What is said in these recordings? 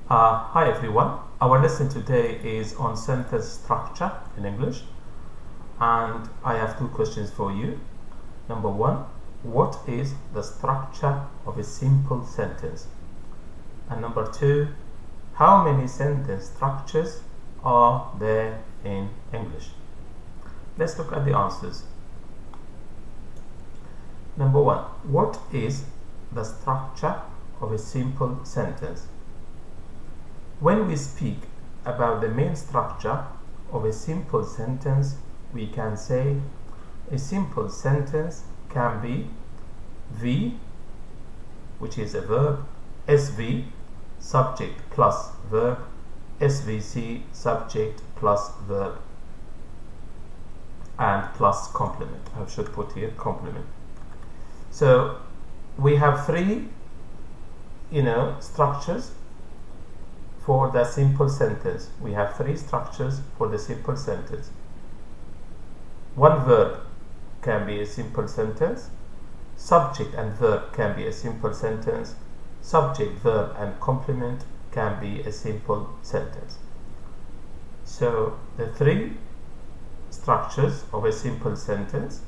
Hi everyone. Our lesson today is on sentence structure in English, and I have two questions for you. Number one, what is the structure of a simple sentence? And number two, how many sentence structures are there in English? Let's look at the answers. Number one, what is the structure of a simple sentence? When we speak about the main structure of a simple sentence, we can say a simple sentence can be V, which is a verb, SV, subject plus verb, SVC, subject plus verb, and plus complement. I should put here complement. So we have three structures for the simple sentence. We have three structures for the simple sentence. One verb can be a simple sentence. Subject and verb can be a simple sentence. Subject, verb, and complement can be a simple sentence. So the three structures of a simple sentence,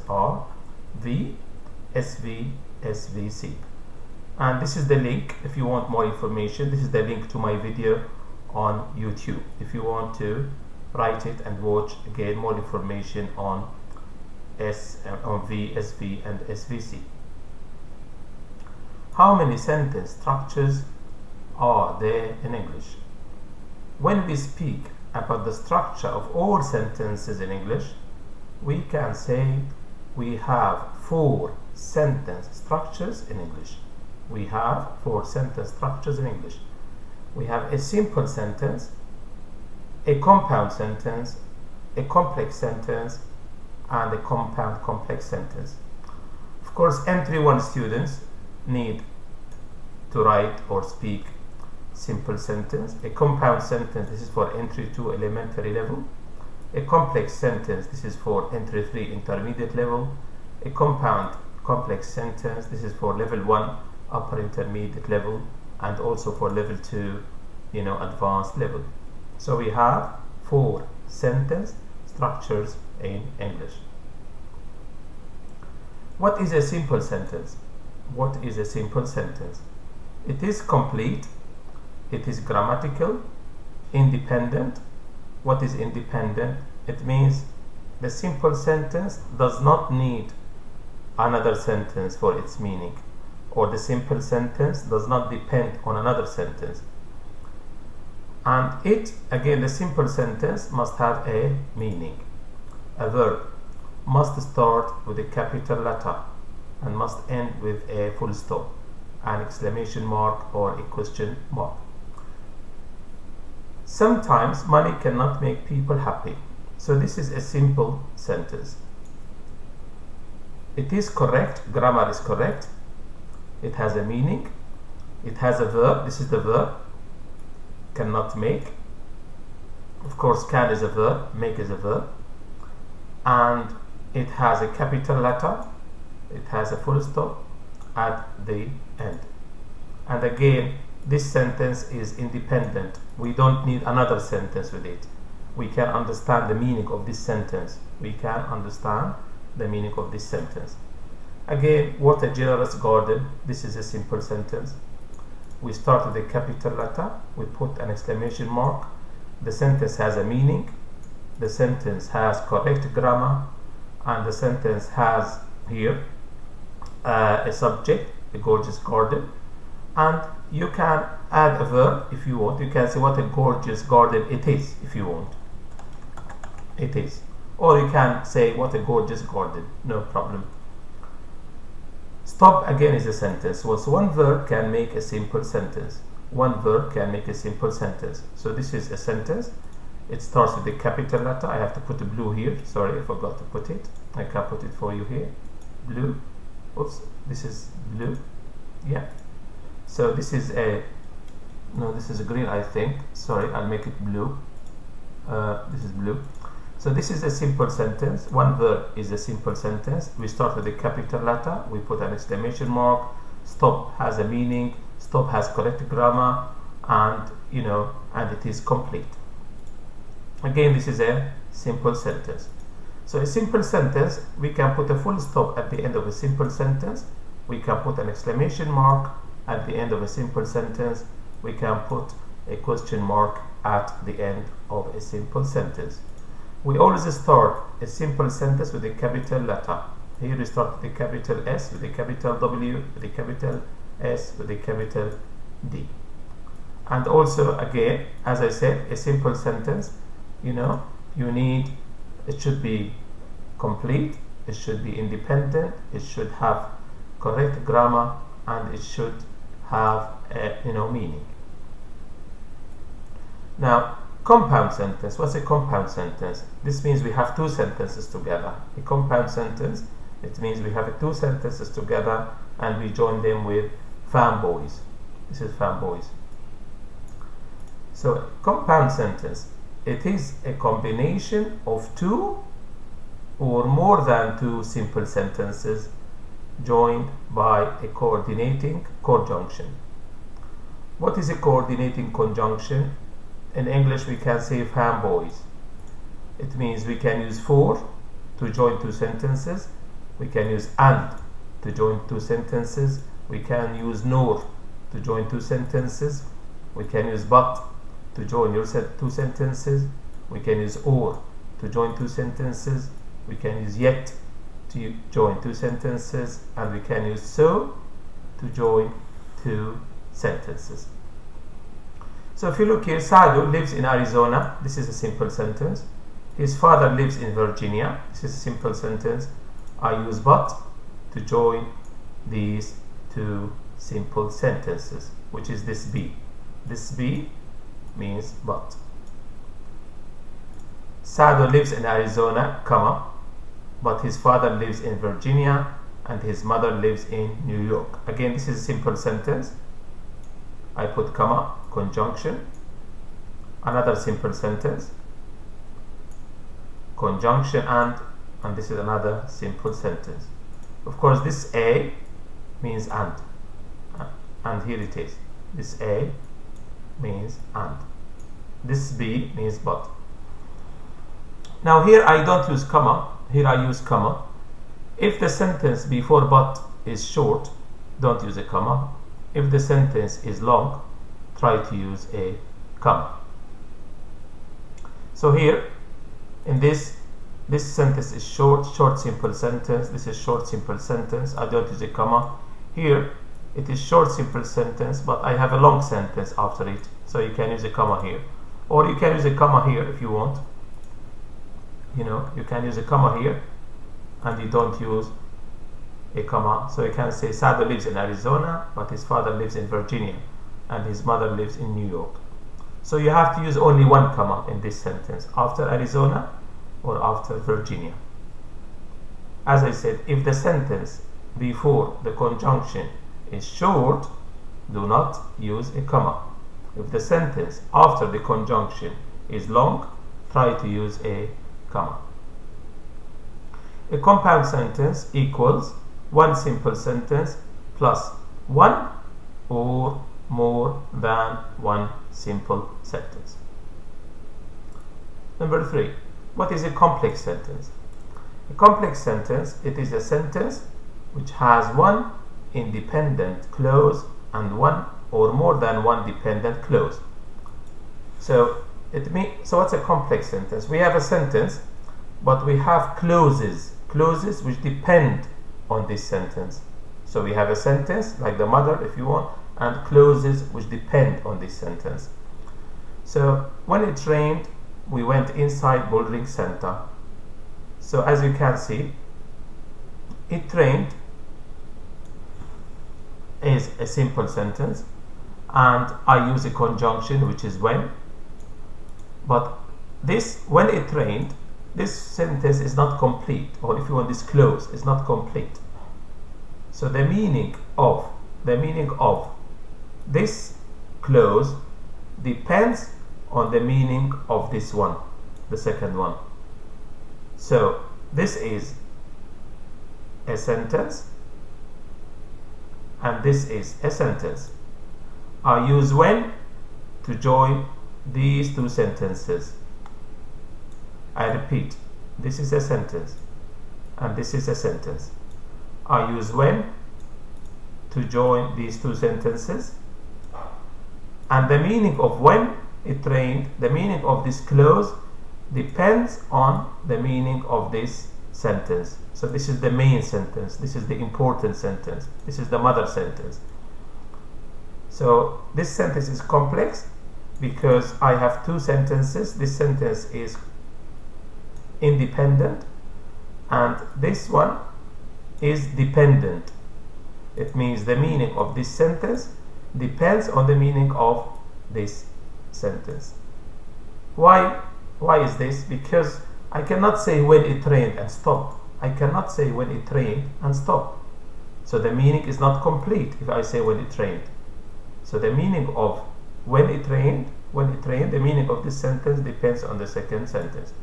are V, SV, SVC. And this is the link. If you want more information, this is the link to my video on YouTube. If you want to write it and watch again more information on V, SV, and SVC. How many sentence structures are there in English? When we speak about the structure of all sentences in English, we can say we have 4 sentence structures in English. We have 4 sentence structures in English. We have a simple sentence, a compound sentence, a complex sentence, and a compound complex sentence. Of course, entry 1 students need to write or speak simple sentence. A compound sentence, this is for entry 2 elementary level. A complex sentence, this is for entry 3 intermediate level. A compound complex sentence, this is for level 1 upper intermediate level, and also for level 2 advanced level. So we have 4 sentence structures in English. What is a simple sentence? What is a simple sentence? It is complete, it is grammatical, independent. What is independent? It means the simple sentence does not need another sentence for its meaning, or the simple sentence does not depend on another sentence. And the simple sentence must have a meaning. A verb must start with a capital letter and must end with a full stop, an exclamation mark, or a question mark. Sometimes money cannot make people happy. So this is a simple sentence. It is correct, grammar is correct. It has a meaning. It has a verb. This is the verb. Cannot make. Of course, can is a verb. Make is a verb. And it has a capital letter. It has a full stop at the end. And again, this sentence is independent. We don't need another sentence with it. We can understand the meaning of this sentence. Again, what a generous garden. This is a simple sentence. We start with a capital letter. We put an exclamation mark. The sentence has a meaning. The sentence has correct grammar. And the sentence has here a subject, a gorgeous garden. And you can add a verb if you want. You can say what a gorgeous garden it is if you want. It is. Or you can say what a gorgeous garden. No problem. Stop again is a sentence. So one verb can make a simple sentence. So this is a sentence. It starts with a capital letter. I have to put a blue here. Sorry, I forgot to put it. I can put it for you here. Blue. Oops, this is blue. Yeah. So this is this is green, I think. Sorry, I'll make it blue. This is blue. So this is a simple sentence. One verb is a simple sentence. We start with a capital letter. We put an exclamation mark. Stop has a meaning. stop has correct grammar, and and it is complete. Again, this is a simple sentence. So a simple sentence, we can put a full stop at the end of a simple sentence. We can put an exclamation mark at the end of a simple sentence. We can put a question mark at the end of a simple sentence. We always start a simple sentence with a capital letter. Here we start with a capital S, with a capital W, with a capital S, with a capital D. And also, again, as I said, a simple sentence, it should be complete, it should be independent, it should have correct grammar, and it should have meaning. Now, compound sentence. What's a compound sentence? This means we have two sentences together. A compound sentence, it means we have two sentences together and we join them with fanboys. This is fanboys. So, compound sentence, it is a combination of two or more than two simple sentences joined by a coordinating conjunction. What is a coordinating conjunction? In English, we can say fanboys. It means we can use for to join two sentences. We can use and to join two sentences. We can use nor to join two sentences. We can use but to join two sentences. We can use or to join two sentences. We can use yet to join two sentences, and we can use so to join two sentences. So if you look here, Sadu lives in Arizona. This is a simple sentence. His father lives in Virginia. This is a simple sentence. I use but to join these two simple sentences, which is this be. This be means but. Sadu lives in Arizona, comma, but his father lives in Virginia and his mother lives in New York. Again, this is a simple sentence. I put comma, conjunction, another simple sentence, conjunction and this is another simple sentence. Of course, this A means and here it is. This A means and. This B means but. Now here I don't use comma, here I use comma. If the sentence before but is short, don't use a comma. If the sentence is long, try to use a comma. So here, in this sentence is short simple sentence. This is short simple sentence. I don't use a comma. Here, it is short simple sentence, but I have a long sentence after it. So you can use a comma here. Or you can use a comma here if you want. You can use a comma here, and you don't use a comma. So you can say Sadu lives in Arizona, but his father lives in Virginia and his mother lives in New York. So you have to use only one comma in this sentence, after Arizona or after Virginia. As I said, if the sentence before the conjunction is short, do not use a comma. If the sentence after the conjunction is long, try to use a comma. A compound sentence equals one simple sentence plus one or more than one simple sentence. Number 3. What is a complex sentence? A complex sentence, it is a sentence which has one independent clause and one or more than one dependent clause. So what's a complex sentence? We have a sentence, but we have clauses which depend on this sentence. So we have a sentence like the mother, if you want, and clauses which depend on this sentence. So when it rained, we went inside Bouldering Center. So as you can see, it rained is a simple sentence, and I use a conjunction which is when. But this, when it rained, this sentence is not complete, or if you want, this clause is not complete. So the meaning of this clause depends on the meaning of this one, the second one. So this is a sentence and this is a sentence. I use when to join these two sentences. I repeat, this is a sentence and this is a sentence. I use when to join these two sentences, and the meaning of when it rained, the meaning of this clause depends on the meaning of this sentence. So this is the main sentence, this is the important sentence, this is the mother sentence. So this sentence is complex because I have two sentences. This sentence is independent and this one is dependent. It means the meaning of this sentence depends on the meaning of this sentence. Why is this? Because I cannot say when it rained and stop. I cannot say when it rained and stop. So the meaning is not complete if I say when it rained. So the meaning of when it rained, the meaning of this sentence depends on the second sentence.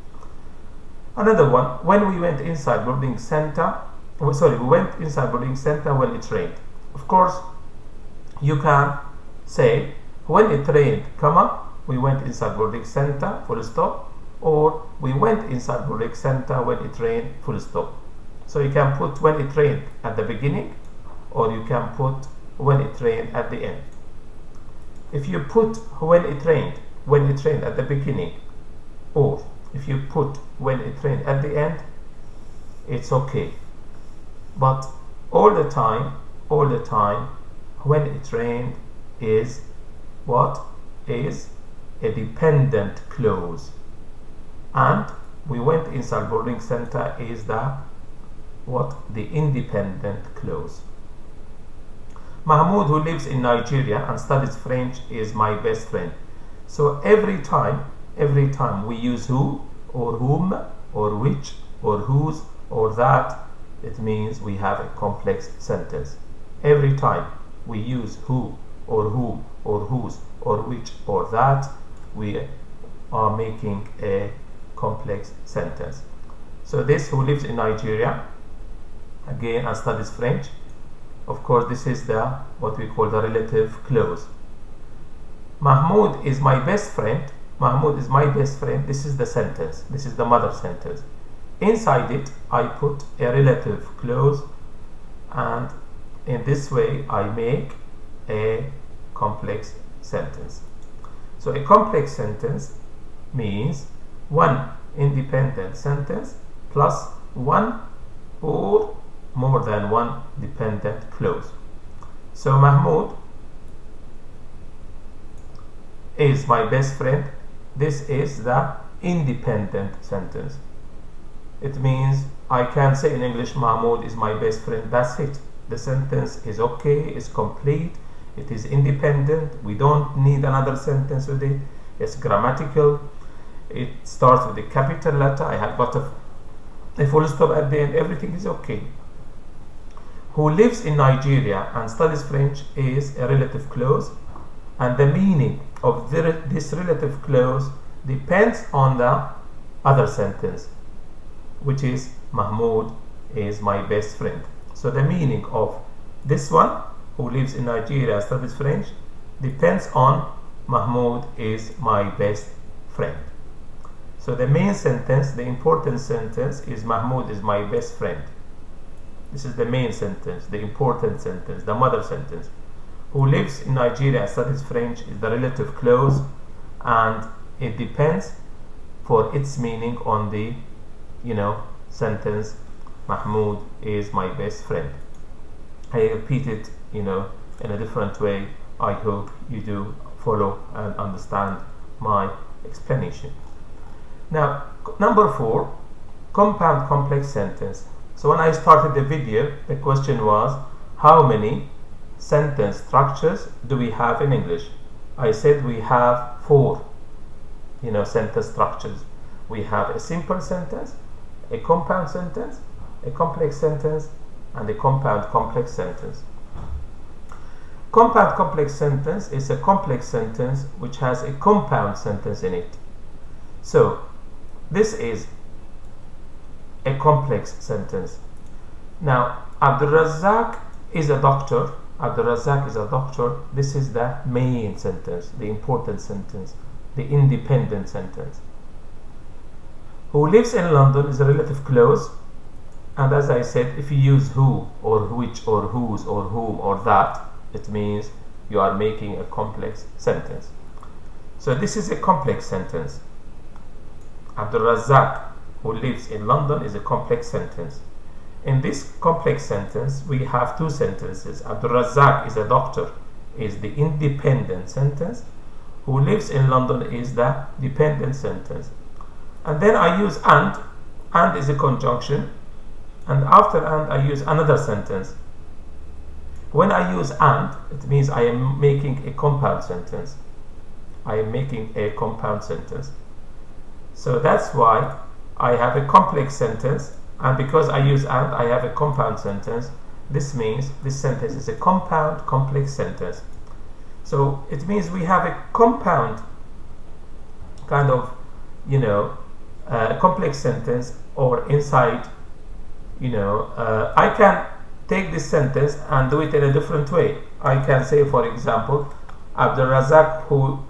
Another one, when we went inside boarding center, we went inside boarding center when it rained. Of course, you can say when it rained, comma, we went inside boarding center, full stop, or we went inside boarding center when it rained, full stop. So you can put when it rained at the beginning, or you can put when it rained at the end. If you put when it rained at the beginning, or if you put when it rained at the end, it's okay. But all the time, when it rained is what? Is a dependent clause. And we went inside boarding center is the what? The independent clause. Mahmoud, who lives in Nigeria and studies French, is my best friend. So every time we use who or whom or which or whose or that, it means we have a complex sentence. Every time we use who or whom or whose or which or that, we are making a complex sentence. So this who lives in Nigeria, again, and studies French, of course this is the what we call the relative clause. Mahmoud is my best friend. Mahmoud is my best friend. This is the sentence. This is the mother sentence. Inside it I put a relative clause, and in this way I make a complex sentence. So a complex sentence means one independent sentence plus one or more than one dependent clause. So Mahmoud is my best friend. This is the independent sentence. It means I can say in English Mahmoud is my best friend. That's it. The sentence is okay, it's complete, it is independent. We don't need another sentence with it. It's grammatical. It starts with a capital letter. I have got a full stop at the end. Everything is okay. Who lives in Nigeria and studies French is a relative clause, and the meaning of this relative clause depends on the other sentence, which is Mahmoud is my best friend. So the meaning of this one, who lives in Nigeria and studies French, depends on Mahmoud is my best friend. So the main sentence, the important sentence, is Mahmoud is my best friend. This is the main sentence, the important sentence, the mother sentence. Who lives in Nigeria and studies French is the relative clause, and it depends for its meaning on the sentence Mahmoud is my best friend. I repeat it in a different way. I hope you do follow and understand my explanation. Now, number 4, compound complex sentence. So when I started the video, the question was, how many sentence structures do we have in English? I said we have 4 sentence structures. We have a simple sentence, a compound sentence, a complex sentence, and a compound complex sentence. Compound complex sentence is a complex sentence which has a compound sentence in it. So this is a complex sentence. Now, Abdul Razak is a doctor Abdul Razak is a doctor. This is the main sentence, the important sentence, the independent sentence. Who lives in London is a relative clause, and as I said, if you use who or which or whose or whom or that, it means you are making a complex sentence. So this is a complex sentence. Abdul Razak, who lives in London, is a complex sentence. In this complex sentence, we have two sentences. Abdul Razak is a doctor, is the independent sentence. Who lives in London is the dependent sentence. And then I use and is a conjunction, and after and I use another sentence. When I use and, it means I am making a compound sentence. I am making a compound sentence. So that's why I have a complex sentence, and because I use and, I have a compound sentence. This means this sentence is a compound complex sentence. So it means we have a compound kind of, complex sentence, or inside, I can take this sentence and do it in a different way. I can say, for example, Abdul Razak who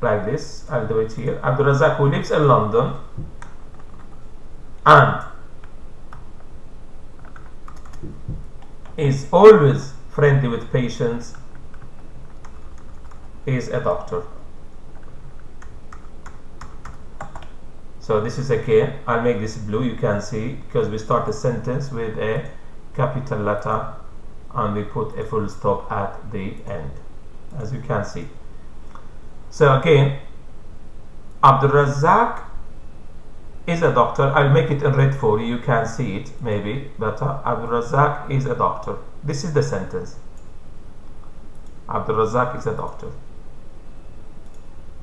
like this. I'll do it here. Abdul Razak, who lives in London and is always friendly with patients, is a doctor. So this is, again, I'll make this blue, you can see, because we start a sentence with a capital letter and we put a full stop at the end, as you can see. So again, Abdul Razak is a doctor. I'll make it in red for you, you can see it maybe better. Abdul Razak is a doctor. This is the sentence. Abdul Razak is a doctor.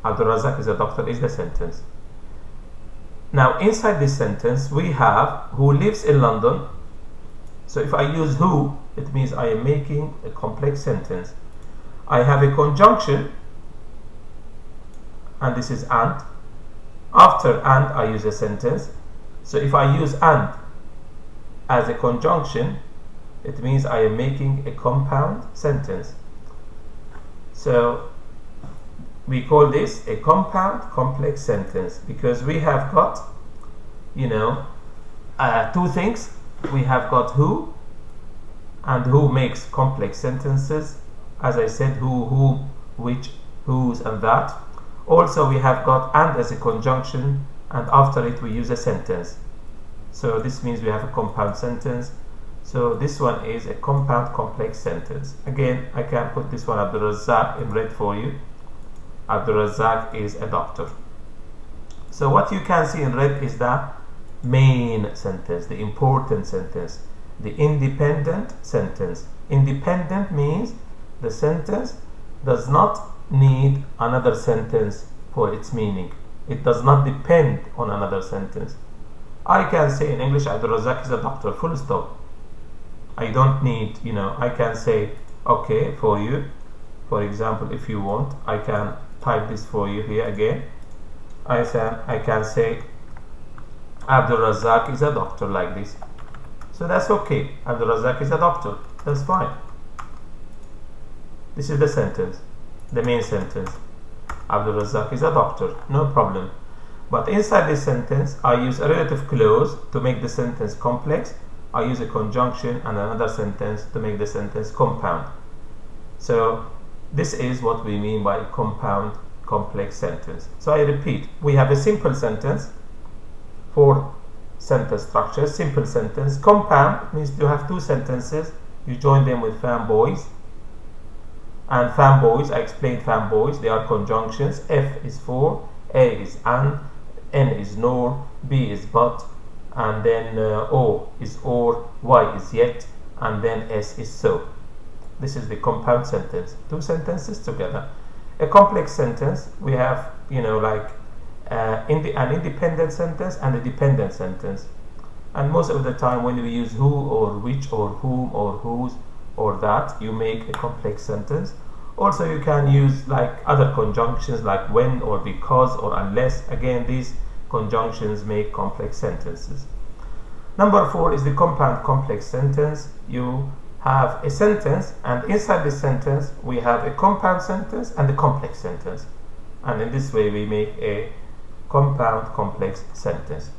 Abdul Razak is a doctor is the sentence. Now inside this sentence we have who lives in London. So if I use who, it means I am making a complex sentence. I have a conjunction, and this is and. After and I use a sentence. So if I use and as a conjunction, it means I am making a compound sentence. So we call this a compound complex sentence, because we have got, two things. We have got who, and who makes complex sentences. As I said, who, whom, which, whose, and that. Also we have got and as a conjunction, and after it we use a sentence. So this means we have a compound sentence. So this one is a compound complex sentence. Again, I can put this one, Abdul Razak, in red for you. Abdul Razak is a doctor. So what you can see in red is the main sentence, the important sentence, the independent sentence. Independent means the sentence does not need another sentence for its meaning. It does not depend on another sentence. I can say in English, Abdul Razak is a doctor, full stop. I don't need, I can say, okay, for you. For example, if you want, I can type this for you here again. I can say Abdul Razak is a doctor, like this. So that's okay. Abdul Razak is a doctor. That's fine. This is the sentence, the main sentence. Abdul Razak is a doctor. No problem. But inside this sentence, I use a relative clause to make the sentence complex. I use a conjunction and another sentence to make the sentence compound. So this is what we mean by compound complex sentence. So I repeat, we have a simple sentence, 4 sentence structure, simple sentence. Compound means you have 2 sentences, you join them with fanboys. And fanboys, I explained fanboys, they are conjunctions. F is for, A is and, N is nor, B is but, and then O is or, Y is yet, and then S is so. This is the compound sentence, 2 sentences together. A complex sentence, we have, an independent sentence and a dependent sentence. And most of the time when we use who or which or whom or whose or that, you make a complex sentence. Also you can use like other conjunctions like when or because or unless. Again, these conjunctions make complex sentences. Number 4 is the compound complex sentence. You have a sentence, and inside this sentence we have a compound sentence and a complex sentence, and in this way we make a compound complex sentence.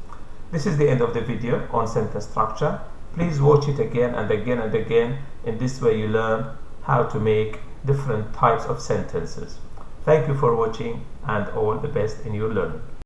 This is the end of the video on sentence structure. Please watch it again and again and again. In this way you learn how to make different types of sentences. Thank you for watching, and all the best in your learning.